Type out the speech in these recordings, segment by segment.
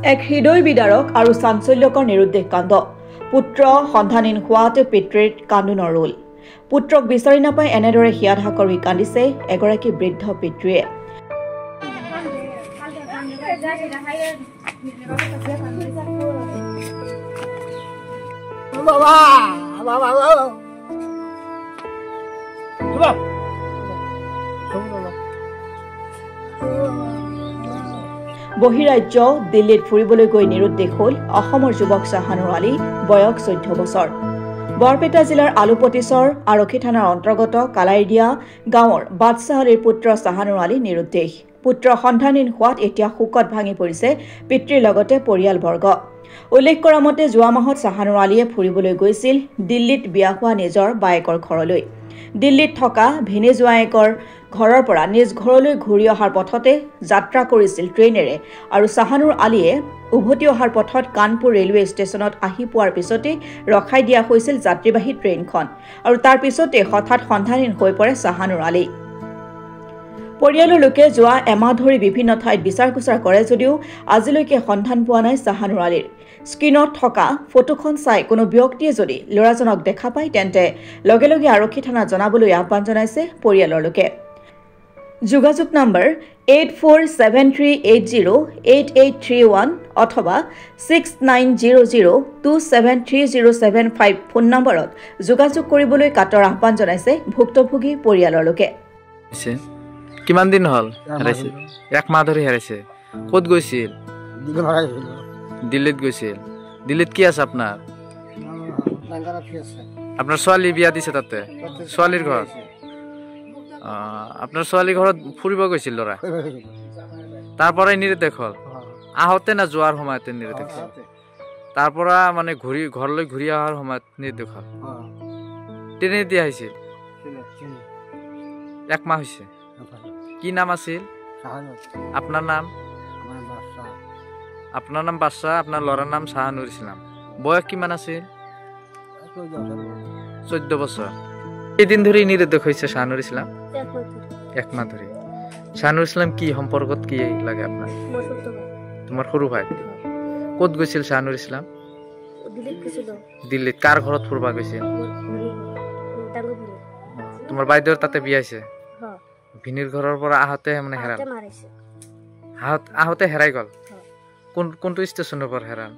এক হৃদয় বিদাৰক আৰু চাঞ্চল্যকৰ নিৰুদ্দেশ কাণ্ড পুত্ৰ সন্ধানহীন হোৱাতে পিতৃৰ কান্দোনৰ ৰোল পুত্ৰক বিচাৰি নাপাই এনেদৰে হিয়া ঢাকৰ হৈ কান্দিছে এগৰাকী বৃদ্ধ পিতৃয়ে বহিৰাজ্য দিল্লীত ফুৰিবলৈ গৈ নিৰুদ্দেশ হ'ল অসমৰ যুৱক শাহানুৰ আলী বয়স 14 বছৰ বৰপেটা জিলাৰ আলুপতিছৰ আৰক্ষী থানাৰ অন্তৰ্গত কালাইদিয়া গাঁৱৰ বাদশাহ আলীৰ পুত্ৰ শাহানুৰ আলী নিৰুদ্দেশ পুত্ৰ সন্ধানহীন হোৱাত এতিয়া শোকত ভাঙি পৰিছে পিতৃৰ লগতে পৰিয়ালবৰ্গ উল্লেখ কৰা মতে যোৱা মাহত শাহানুৰ আলীয়ে ফুৰিবলৈ গৈছিল দিল্লীত বিয়া হোৱা নিজৰ বায়েকৰ ঘৰলৈ দিল্লীত থকা ভিনে জোৱায়েকৰ ঘৰৰ পৰা নিজ ঘৰলৈ ঘূৰি অহাৰ পথতে যাত্ৰা কৰিছিল ট্ৰেইনেৰে আৰু শাহানুৰ আলীয়ে উভতি অহাৰ পথত কানপুৰ ৰেলৱে ষ্টেচনত আহি পোৱাৰ পিছতে ৰখাই দিয়া হৈছিল যাত্ৰীবাহী ট্ৰেইনখন আৰু তাৰ পিছতে হঠাৎ সন্ধানহীন হৈ পৰে শাহানুৰ আলী পৰিয়ালৰ লোকে যোৱা এমাহ ধৰি বিভিন্ন ঠাইত বিচাৰ কুচাৰ কৰে যদিও আজিলৈকে সন্ধান পোৱা নাই শাহানুৰ আলীৰ স্ক্ৰিনত থকা ফটোখন চাই কোনো ব্যক্তিয়ে যদি ল'ৰাজনক দেখা পায় তেন্তে লগে লগে আৰক্ষী থানাত জনাবলৈ আহ্বান জনাইছে পৰিয়ালৰ লোকে যোগাযোগ নম্বৰ 8473808831 অথবা 6900273075 ফোন নম্বৰত যোগাযোগ কৰিবলৈ কাটৰ আহ্বান জনাইছে ভুক্তভোগী পৰিয়ালৰ লোকে কিমান দিন হল হেৰাইছে এক মাহ ধৰি হেৰাইছে ক'ত গৈছিল দিল্লীত গৈছিল দিল্লীত কি আছে আপোনাৰ ছোৱালী বিয়া দিছে তাতে ছোৱালীৰ ঘৰ আপনাৰ ছোৱালী ঘৰত ফুৰিব গৈছিল ল'ৰা তাৰ পৰাই নিৰুদ্দেশ হ'ল আহতে না যোৱাৰ সময়তে নিৰুদ্দেশ তাৰ পৰা মানে ঘৰলৈ ঘূৰি অহাৰ সময়ত নিৰুদ্দেশ হ'ল ট্ৰেইনে দি আহিছিল এক মাহ হৈছে কি নাম আছিল আপনাৰ নাম বাদশাহ আপনাৰ ল'ৰাৰ নাম শাহানুৰ ইছলাম বয়স কিমান আছিল 14 বছৰ এদিন ধৰি নিৰুদ্দেশ হৈছে শাহানুৰ ইছলাম এক মাহ ধৰি শাহানুৰ ইছলাম কি সম্পৰ্কত কি লাগে আপনাৰ তোমাৰ সৰু ভাই ক'ত গৈছিল শাহানুৰ ইছলাম দিল্লীত কাৰ ঘৰত ফুৰবা গৈছিল তোমাৰ বাইদেউৰ তাতে বিয়াইছে ভিনিৰ ঘৰৰ পৰা আহতে মানে হেৰাল আহতে হেৰাই গল কোনটো ষ্টেচনৰ পৰা হেৰাল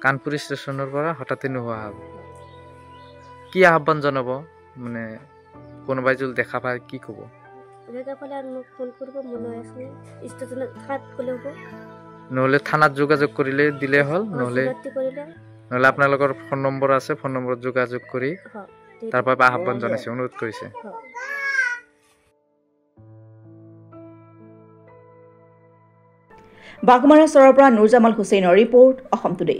কানপুৰ ষ্টেচনৰ পৰা হঠাতে নোহোৱা হ'ল কি আহ্বান জনাব মানে কোনোবাই যদি দেখা পায় কি কব নহলে থানাত যোগাযোগ কৰিলে দিলে হল নহলে আপোনালোকৰ ফোন নম্বৰ আছে ফোন নম্বৰত যোগাযোগ কৰি তাৰ পৰা আহ্বান জনাইছে অনুৰোধ কৰিছে বাগমাৰা চৰৰ পৰা নুৰজামাল হুছেইনৰ ৰিপৰ্ট অসম টুডে।